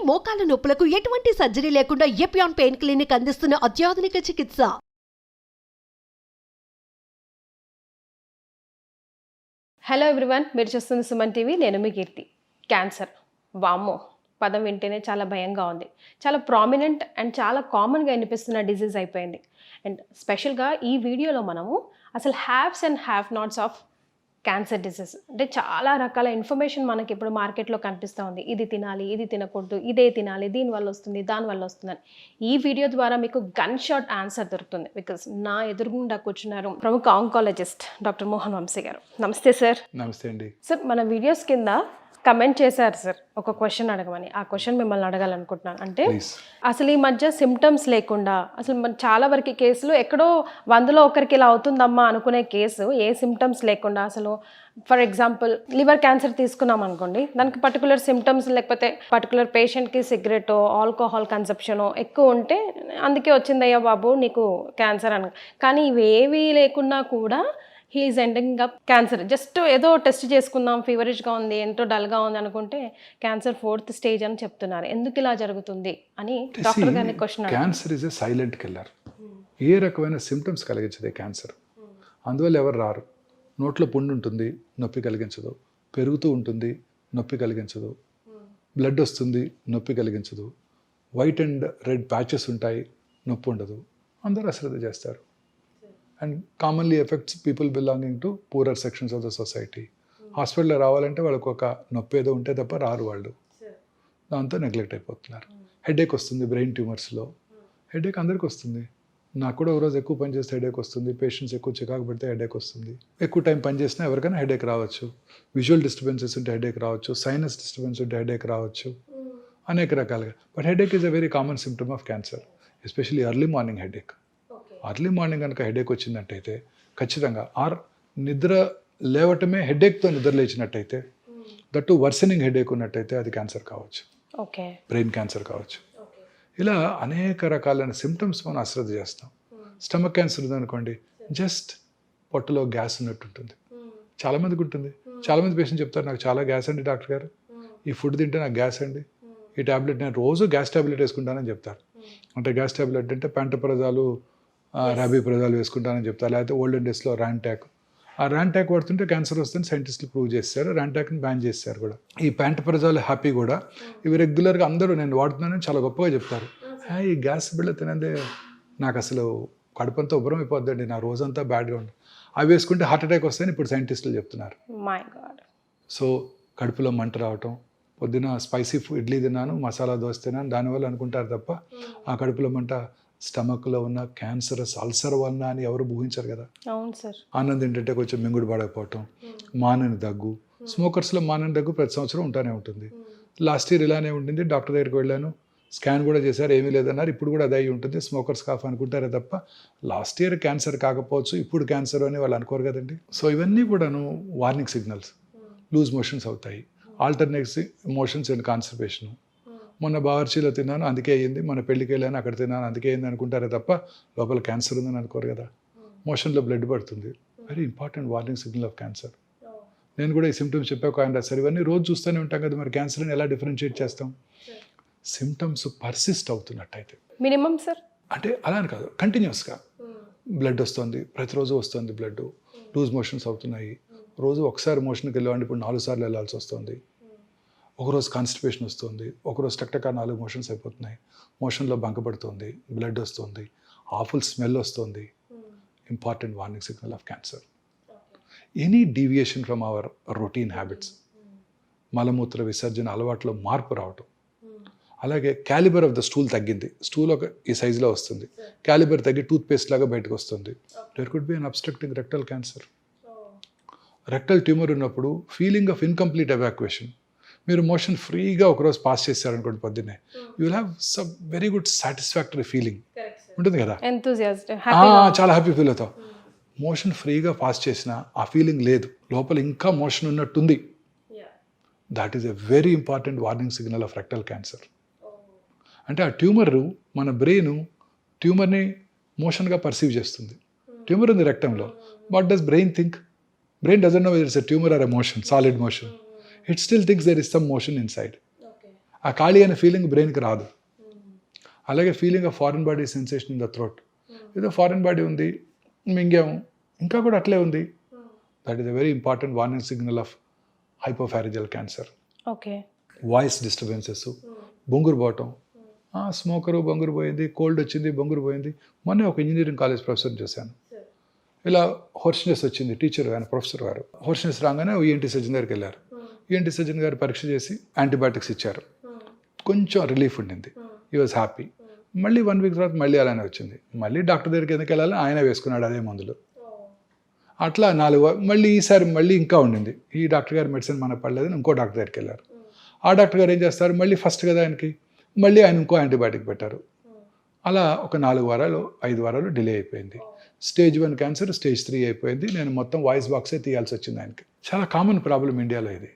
మోకాల నొప్పులకు ఎటువంటి సర్జరీ లేకుండా ఎపియాన్ పెయిన్ క్లినిక్ అందిస్తున్న అత్యాధునిక చికిత్స. హలో ఎవ్రీవన్, మీరు చూస్తుంది సుమన్ టీవీ. నేను మీ కీర్తి. క్యాన్సర్, వామ్మో పదం వింటేనే చాలా భయంగా ఉంది. చాలా ప్రామినెంట్ అండ్ చాలా కామన్గా వినిపిస్తున్న డిజీజ్ అయిపోయింది. అండ్ స్పెషల్గా ఈ వీడియోలో మనము అసలు haves and have nots of cancer disease, అంటే చాలా రకాల ఇన్ఫర్మేషన్ మనకి ఇప్పుడు మార్కెట్లో కనిపిస్తూ ఉంది. ఇది తినాలి, ఇది తినకూడదు, ఇదే తినాలి, దీనివల్ల వస్తుంది, దానివల్ల వస్తుందని. ఈ వీడియో ద్వారా మీకు గన్ షాట్ ఆన్సర్ దొరుకుతుంది. బికాస్ నా ఎదురుగుండా కూర్చున్నారు ప్రముఖ ఆంకాలజిస్ట్ డాక్టర్ మోహన్ వంశీ గారు. నమస్తే సార్. నమస్తే అండి. సార్, మన వీడియోస్ కింద కమెంట్ చేశారు సార్ ఒక క్వశ్చన్ అడగమని. ఆ క్వశ్చన్ మిమ్మల్ని అడగాలనుకుంటున్నాను. అంటే అసలు ఈ మధ్య సిమ్టమ్స్ లేకుండా అసలు చాలా వరకు కేసులు ఎక్కడో 100లో ఒకరికి ఇలా అవుతుందమ్మా అనుకునే కేసు ఏ సిమ్టమ్స్ లేకుండా, అసలు ఫర్ ఎగ్జాంపుల్ లివర్ క్యాన్సర్ తీసుకున్నాం అనుకోండి, దానికి పర్టికులర్ సిమ్టమ్స్ లేకపోతే పర్టికులర్ పేషెంట్కి సిగరెట్ ఆల్కహాల్ కన్సప్షన్ ఎక్కువ ఉంటే అందుకే వచ్చిందయ్యా బాబు నీకు క్యాన్సర్ అని. కానీ ఇవేవీ లేకున్నా కూడా he is ending up cancer. Just ఏదో టెస్ట్ చేసుకుందాం, ఫీవరిష్గా ఉంది, ఎంతో డల్గా ఉంది అనుకుంటే క్యాన్సర్ 4th స్టేజ్ అని చెప్తున్నారు. ఎందుకు ఇలా జరుగుతుంది అని డాక్టర్ గారిని question. Cancer is a silent killer. ఏ రకమైన సిమ్టమ్స్ కలిగించదే క్యాన్సర్. అందువల్ల ఎవరు రారు. నోట్లో పుండు ఉంటుంది, నొప్పి కలిగించదు. పెరుగుతూ ఉంటుంది, నొప్పి కలిగించదు. బ్లడ్ వస్తుంది, నొప్పి కలిగించదు. వైట్ అండ్ రెడ్ ప్యాచెస్ ఉంటాయి, నొప్పి ఉండదు. అందరూ అశ్రద్ధ చేస్తారు. And commonly effects people belonging to poorer sections of the society. హాస్పిటల్లో రావాలంటే వాళ్ళకు ఒక నొప్పి ఏదో ఉంటే తప్ప రారు వాళ్ళు. దాంతో నెగ్లెక్ట్ అయిపోతున్నారు. హెడేక్ వస్తుంది బ్రెయిన్ ట్యూమర్స్లో. హెడేక్ అందరికి వస్తుంది. నాకు కూడా ఒక రోజు ఎక్కువ పని చేస్తే హెడేక్ వస్తుంది. పేషెంట్స్ ఎక్కువ చికాకు పెడితే హెడేక్ వస్తుంది. ఎక్కువ టైం పని చేసినా ఎవరికైనా హెడేక్ రావచ్చు. విజువల్ డిస్టర్బెన్సెస్ ఉంటే హెడేక్ రావచ్చు. సైనస్ డిస్టర్బెన్స్ ఉంటే హెడేక్ రావచ్చు. అనేక రకాలుగా. But headache is a very common symptom of cancer, especially early morning headache. Early morning కనుక హెడేక్ వచ్చిందంటయితే ఖచ్చితంగా నిద్ర లేవటమే హెడేక్తో నిద్ర లేచినట్టయితే, దట్టు వర్సనింగ్ హెడేక్ ఉన్నట్టయితే అది క్యాన్సర్ కావచ్చు, బ్రెయిన్ క్యాన్సర్ కావచ్చు. ఇలా అనేక రకాలైన సిమ్టమ్స్ మనం అశ్రద్ధ చేస్తాం. స్టమక్ క్యాన్సర్ ఉందనుకోండి, జస్ట్ పొట్టలో గ్యాస్ ఉన్నట్టు ఉంటుంది. చాలామందికి ఉంటుంది. చాలామంది పేషెంట్ చెప్తారు, నాకు చాలా గ్యాస్ అండి డాక్టర్ గారు, ఈ ఫుడ్ తింటే నాకు గ్యాస్ అండి, ఈ ట్యాబ్లెట్ నేను రోజు గ్యాస్ ట్యాబ్లెట్ వేసుకుంటానని చెప్తారు. అంటే గ్యాస్ ట్యాబ్లెట్ అంటే ప్యాంటోప్రజాలు, రాబిప్రజాలు వేసుకుంటానని చెప్తారు. లేకపోతే ఓల్డెన్ డేస్లో ర్యాంటాక్. ఆ ర్యాంటాక్ వాడుతుంటే క్యాన్సర్ వస్తుందని సైంటిస్టులు ప్రూవ్ చేశారు. ర్యాంటాక్ని బ్యాన్ చేశారు కూడా. ఈ ప్యాంటోప్రజాలు హ్యాపీ కూడా ఇవి రెగ్యులర్గా అందరూ నేను వాడుతున్నానని చాలా గొప్పగా చెప్తారు. ఈ గ్యాస్ బిళ్ళ తినందే నాకు అసలు కడుపంతా ఉబ్బరం అయిపోద్దండి, నా రోజంతా బ్యాడ్గా ఉంటుంది. అవి వేసుకుంటే హార్ట్ అటాక్ వస్తాయని ఇప్పుడు సైంటిస్టులు చెప్తున్నారు. సో కడుపులో మంట రావటం, పొద్దున స్పైసీ ఇడ్లీ తిన్నాను, మసాలా దోశ తిన్నాను, దానివల్ల అనుకుంటారు తప్ప ఆ కడుపులో మంట స్టమక్లో ఉన్న క్యాన్సరస్ అల్సర్ వలన అని ఎవరు ఊహించారు కదా. అవును సార్. ఆనందం ఏంటంటే కొంచెం మింగుడు పడకపోవటం, మానని దగ్గు. స్మోకర్స్లో మానని దగ్గు ప్రతి సంవత్సరం ఉంటానే ఉంటుంది. లాస్ట్ ఇయర్ ఇలానే ఉంటుంది. డాక్టర్ దగ్గరికి వెళ్ళాను, స్కాన్ కూడా చేశారు, ఏమీ లేదన్నారు. ఇప్పుడు కూడా అదే ఉంటుంది. స్మోకర్స్ కాఫ్ అనుకుంటారే తప్ప లాస్ట్ ఇయర్ క్యాన్సర్ కాకపోవచ్చు, ఇప్పుడు క్యాన్సర్ అని వాళ్ళు అనుకోరు కదండి. సో ఇవన్నీ కూడాను వార్నింగ్ సిగ్నల్స్. లూజ్ మోషన్స్ అవుతాయి, ఆల్టర్నేట్స్ మోషన్స్ అండ్ కాన్స్టిపేషన్. మొన్న బావర్చీలో తిన్నాను అందుకే అయ్యింది, మన పెళ్ళికి వెళ్ళాను అక్కడ తిన్నాను అందుకే అయింది అనుకుంటారే తప్ప లోపల క్యాన్సర్ ఉందని అనుకోరు కదా. మోషన్లో బ్లడ్ పడుతుంది, very important warning signal of cancer. నేను కూడా ఈ సిమ్టమ్స్ చెప్పాక ఆయన రాశారు. ఇవన్నీ రోజు చూస్తూనే ఉంటాం కదా, మరి క్యాన్సర్ని ఎలా డిఫరెన్షియేట్ చేస్తాం? సిమ్టమ్స్ పర్సిస్ట్ అవుతున్నట్టయితే మినిమం సార్, అంటే అలా అని కాదు, కంటిన్యూస్గా బ్లడ్ వస్తుంది, ప్రతిరోజు వస్తుంది బ్లడ్, లూజ్ మోషన్స్ అవుతున్నాయి, రోజు ఒకసారి మోషన్కి వెళ్ళేవాడిని ఇప్పుడు 4 సార్లు వెళ్ళాల్సి వస్తుంది, ఒకరోజు కాన్స్టిపేషన్ వస్తుంది, ఒకరోజు టక్టకా 4 మోషన్స్ అయిపోతున్నాయి, మోషన్లో బంకపడుతుంది, బ్లడ్ వస్తుంది, ఆఫుల్ స్మెల్ వస్తుంది. Important warning signal of cancer. Any deviation from our routine habits, మలమూత్ర విసర్జన అలవాట్లో మార్పు రావటం. అలాగే క్యాలిబర్ ఆఫ్ ద స్టూల్ తగ్గింది, స్టూల్ ఒక ఈ సైజులో వస్తుంది, క్యాలిబర్ తగ్గి టూత్పేస్ట్ లాగా బయటకు వస్తుంది. There could be an obstructing rectal cancer. Rectal tumour ఉన్నప్పుడు ఫీలింగ్ ఆఫ్ ఇన్కంప్లీట్ ఎవాక్యుయేషన్. మీరు మోషన్ ఫ్రీగా ఒకరోజు పాస్ చేశారనుకోండి పొద్దున్నే, you will have some very good satisfactory feeling ఉంటుంది కదా, చాలా హ్యాపీ ఫీల్ అవుతావు. మోషన్ ఫ్రీగా పాస్ చేసినా ఆ ఫీలింగ్ లేదు, లోపల ఇంకా మోషన్ ఉన్నట్టుంది. That is a very important warning signal of rectal cancer. అంటే ఆ ట్యూమర్ మన బ్రెయిన్ ట్యూమర్ని మోషన్గా పర్సీవ్ చేస్తుంది. ట్యూమర్ ఉంది రెక్టంలో, what does brain think? Brain doesn't know whether it's a tumour or a motion, solid motion. It still thinks there is some motion inside. ఆ ఖాళీ అనే ఫీలింగ్ బ్రెయిన్కి రాదు. అలాగే feeling of foreign body sensation in the throat, ఏదో foreign body ఉంది మింగాము ఇంకా కూడా అట్లే ఉంది. That is a very important warning signal of hypopharyngeal cancer. Okay. Voice disturbances, బొంగురు పోవటం, స్మోకరు బొంగురు పోయింది, కోల్డ్ వచ్చింది బొంగురు పోయింది. మొన్నే ఒక ఇంజనీరింగ్ కాలేజ్ ప్రొఫెసర్ చూశాను, ఇలా హోర్స్నెస్ వచ్చింది, టీచర్ ఆయన ప్రొఫెసర్ గారు హోర్స్నెస్ రాగానే ఈఎన్టీ సర్జన్ దగ్గరికి వెళ్ళారు. ఈఎన్టీ సర్జన్ గారు పరీక్ష చేసి యాంటీబయాటిక్స్ ఇచ్చారు, కొంచెం రిలీఫ్ ఉండింది, ఈ వాజ్ హ్యాపీ. మళ్ళీ 1 వీక్ తర్వాత మళ్ళీ అలానే వచ్చింది. మళ్ళీ డాక్టర్ దగ్గరికి ఎందుకు వెళ్ళాలి, ఆయన వేసుకున్నాడు అదే మందులు. అట్లా 4 మళ్ళీ ఈసారి మళ్ళీ ఇంకా ఉండింది. ఈ డాక్టర్ గారి మెడిసిన్ మనకు పడలేదని ఇంకో డాక్టర్ దగ్గరికి వెళ్ళారు. ఆ డాక్టర్ గారు ఏం చేస్తారు, మళ్ళీ ఫస్ట్ కదా ఆయనకి, మళ్ళీ ఆయన ఇంకో యాంటీబయాటిక్ పెట్టారు. అలా ఒక 4 వారాలు 5 వారాలు డిలే అయిపోయింది. స్టేజ్ 1 క్యాన్సర్ స్టేజ్ 3 అయిపోయింది. నేను మొత్తం వాయిస్ బాక్సే తీయాల్సి వచ్చింది ఆయనకి. చాలా కామన్ ప్రాబ్లం ఇండియాలో ఇది.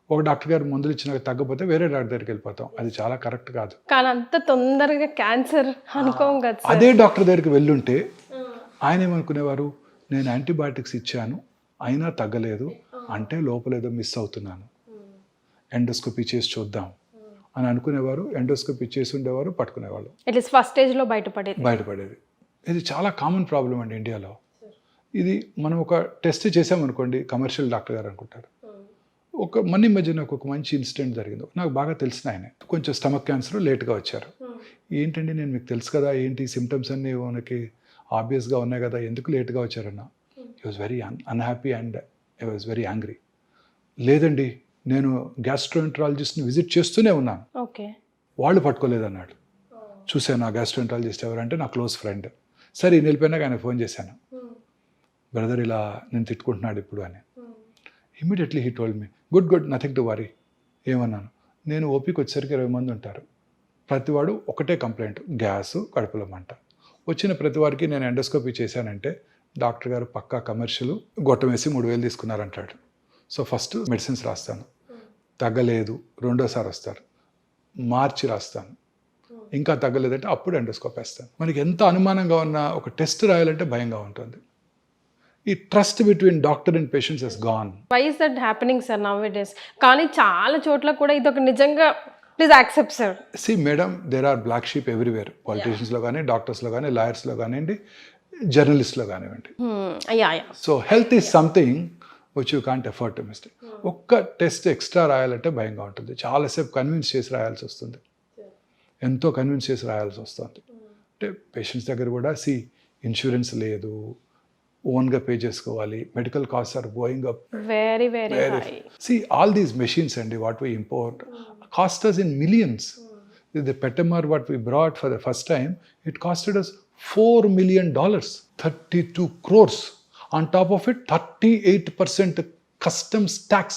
ఒక డాక్టర్ గారు మందులు ఇచ్చినాక తగ్గకపోతే వేరే డాక్టర్ దగ్గరికి వెళ్ళిపోతాం, అది చాలా కరెక్ట్ కాదు. కానీ అంత తొందరగా క్యాన్సర్ అనుకోం కదా. అదే డాక్టర్ దగ్గరికి వెళ్ళుంటే ఆయన ఏమనుకునేవారు, నేను యాంటీబయాటిక్స్ ఇచ్చాను అయినా తగ్గలేదు అంటే లోపలేదో మిస్ అవుతున్నాను, ఎండోస్కోపీ చేసి చూద్దాం అని అనుకునేవారు. ఎండోస్కోపీ చేసి ఉండేవారు, పట్టుకునేవాళ్ళు, అట్లీస్ట్ ఫస్ట్ స్టేజ్లో బయటపడేది. ఇది చాలా కామన్ ప్రాబ్లం అండి ఇండియాలో. ఇది మనం ఒక టెస్ట్ చేసామనుకోండి, కమర్షియల్ డాక్టర్ గారు అనుకుంటారు. ఒక మధ్యన ఒక మంచి ఇన్సిడెంట్ జరిగింది, నాకు బాగా తెలిసిన ఆయన, కొంచెం స్టమక్ క్యాన్సర్, లేట్గా వచ్చారు. ఏంటండి నేను మీకు తెలుసు కదా, ఏంటి సిమ్టమ్స్ అన్నీ మనకి ఆబ్వియస్గా ఉన్నాయి కదా, ఎందుకు లేట్గా వచ్చారన్న. I was very unhappy and I was very angry. లేదండి నేను గ్యాస్ట్రోఎంట్రాలజిస్ట్ని విజిట్ చేస్తూనే ఉన్నాను, వాళ్ళు పట్టుకోలేదన్నాడు. చూశాను ఆ గ్యాస్ట్రోఎంట్రాలజిస్ట్ ఎవరంటే నా క్లోజ్ ఫ్రెండ్. సరే వెళ్ళిపోయినాక ఆయన ఫోన్ చేశాను, బ్రదర్ ఇలా నేను తిట్టుకుంటున్నాడు ఇప్పుడు అని. Immediately he told me, good nothing to worry. ఏమన్నాను, నేను ఓపీకి వచ్చేసరికి 20 మంది ఉంటారు, ప్రతివాడు ఒకటే కంప్లైంట్, గ్యాసు కడుపులో మంట. వచ్చిన ప్రతి వారికి నేను ఎండోస్కోపీ చేశానంటే డాక్టర్ గారు పక్కా కమర్షియల్, గొట్టం వేసి 3,000 తీసుకున్నారంటాడు. సో ఫస్ట్ మెడిసిన్స్ రాస్తాను, తగ్గలేదు, రెండోసారి వస్తారు, మార్చి రాస్తాను, ఇంకా తగ్గలేదంటే అప్పుడు ఎండోస్కోప్ వేస్తాను. మనకి ఎంత అనుమానంగా ఉన్న ఒక టెస్ట్ రాయాలంటే భయంగా ఉంటుంది. ఈ trust between doctor and patients has gone. Why is that happening sir now it is? కానీ చాలా చోట్ల కూడా ఇది ఒక నిజంగా please accept sir. See madam, there are black sheep everywhere, పాలిటీషియన్స్లో కానీ, డాక్టర్స్లో కానీ, లాయర్స్లో కానివ్వండి, జర్నలిస్ట్లో కానివ్వండి. So health is something which you can't afford to mistake. ఒక్క టెస్ట్ ఎక్స్ట్రా రాయాలంటే భయంగా ఉంటుంది, చాలాసేపు కన్విన్స్ చేసి రాయాల్సి వస్తుంది, ఎంతో కన్విన్స్ చేసి రాయాల్సి వస్తుంది. అంటే పేషెంట్స్ దగ్గర కూడా ఇన్సూరెన్స్ లేదు, ఓన్గా పే చేసుకోవాలి, medical cost are going up very high. All these machines అండి what we import cost us in millions. The Petamar what we brought for the first time, it costed us $4 million, 32 crores. On top of it 38% customs tax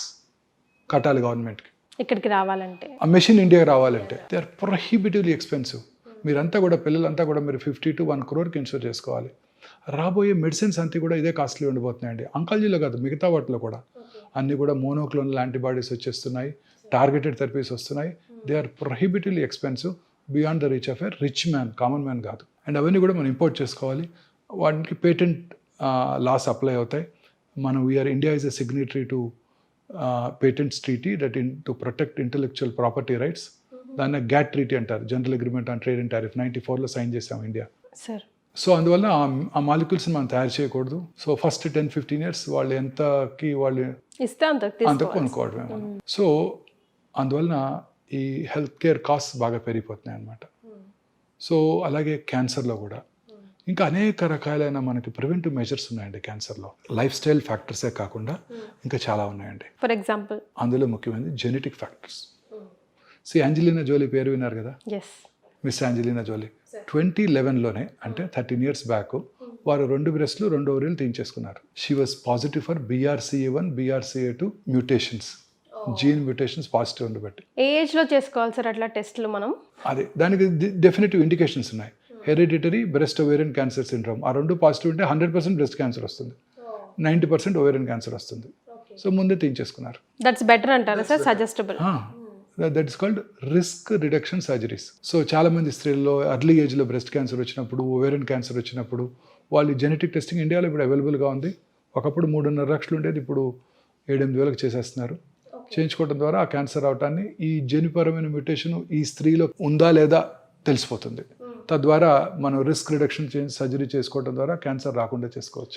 కట్టాలి గవర్నమెంట్కి ఇక్కడికి రావాలంటే, ఆ machine ఇండియాకి రావాలంటే. They are prohibitively expensive. మీరంతా కూడా పిల్లలంతా కూడా మీరు 50 to 1 crore ఇన్సూర్ చేసుకోవాలి. రాబోయే మెడిసిన్స్ అంతా కూడా ఇదే కాస్ట్లీ ఉండిపోతున్నాయండి. అంకాలజీలో కాదు, మిగతా వాటిలో కూడా అన్నీ కూడా మోనోక్లోనల్ యాంటీబాడీస్ వచ్చేస్తున్నాయి, టార్గెటెడ్ థెరపీస్ వస్తున్నాయి. They are prohibitively expensive, beyond the reach of a rich man, common man కాదు. అండ్ అవన్నీ కూడా మనం ఇంపోర్ట్ చేసుకోవాలి, వాటికి పేటెంట్ లాస్ అప్లై అవుతాయి. మనం India is a signatory to patents treaty that to protect intellectual property rights. దాన్ని GATT treaty అంటారు, general agreement on trade and tariff. 94లో సైన్ చేసాం ఇండియా. సో అందువల్ల ఆ మాలిక్యూల్స్ని మనం తయారు చేయకూడదు. సో ఫస్ట్ 10-15 years వాళ్ళు ఎంతకి వాళ్ళు ఇస్తే అంత కొనుక్కోవడమే మనం. సో అందువలన ఈ హెల్త్ కేర్ కాస్ట్ బాగా పెరిగిపోతున్నాయి అన్నమాట. సో అలాగే క్యాన్సర్లో కూడా ఇంకా అనేక రకాలైన మనకి ప్రివెంటివ్ మెజర్స్ ఉన్నాయండి క్యాన్సర్లో. లైఫ్ స్టైల్ ఫ్యాక్టర్సే కాకుండా ఇంకా చాలా ఉన్నాయండి. ఫర్ ఎగ్జాంపుల్ అందులో ముఖ్యమైనది జెనెటిక్ ఫ్యాక్టర్స్. యాంజెలినా జోలీ పేరు విన్నారు కదా, మిస్ యాంజెలినా జోలీ. 2011లోనే అంటే 13 years బ్యాక్ వారు 2 బ్రెస్ట్లు 2 ఓవరీలు తీయించేసుకున్నారు. She was positive for BRCA1 BRCA2 mutations, gene mutations positive ఉండబట్టి. ఏ ఏజ్లో చేసుకోవాలి సార్ అట్లా టెస్ట్లు మనం? అదే దానికి డెఫినెటివ్ ఇండికేషన్స్ ఉన్నాయి. Hereditary breast ovarian cancer syndrome, ఆ 2 పాజిటివ్ ఉంటే 100% బ్రెస్ట్ క్యాన్సర్ వస్తుంది, 90% ఓవేరియన్ క్యాన్సర్ వస్తుంది. సో ముందే తీయించేసుకున్నారు. దట్స్ బెటర్ అంటారా sir? Suggestible. That is called risk reduction surgeries. So చాలామంది స్త్రీల్లో ఎర్లీ ఏజ్లో బ్రెస్ట్ క్యాన్సర్ వచ్చినప్పుడు, ఓవేరియన్ క్యాన్సర్ వచ్చినప్పుడు వాళ్ళు జెనెటిక్ టెస్టింగ్ ఇండియాలో ఇప్పుడు అవైలబుల్గా ఉంది. ఒకప్పుడు 3.5 లక్షలు ఉండేది, ఇప్పుడు 7-8 వేలకు చేసేస్తున్నారు. చేయించుకోవడం ద్వారా ఆ క్యాన్సర్ రావటాన్ని ఈ జన్యుపరమైన మ్యూటేషన్ ఈ స్త్రీలో ఉందా లేదా తెలిసిపోతుంది. తద్వారా మనం రిస్క్ రిడక్షన్ చేసి సర్జరీ చేసుకోవడం ద్వారా క్యాన్సర్ రాకుండా చేసుకోవచ్చు.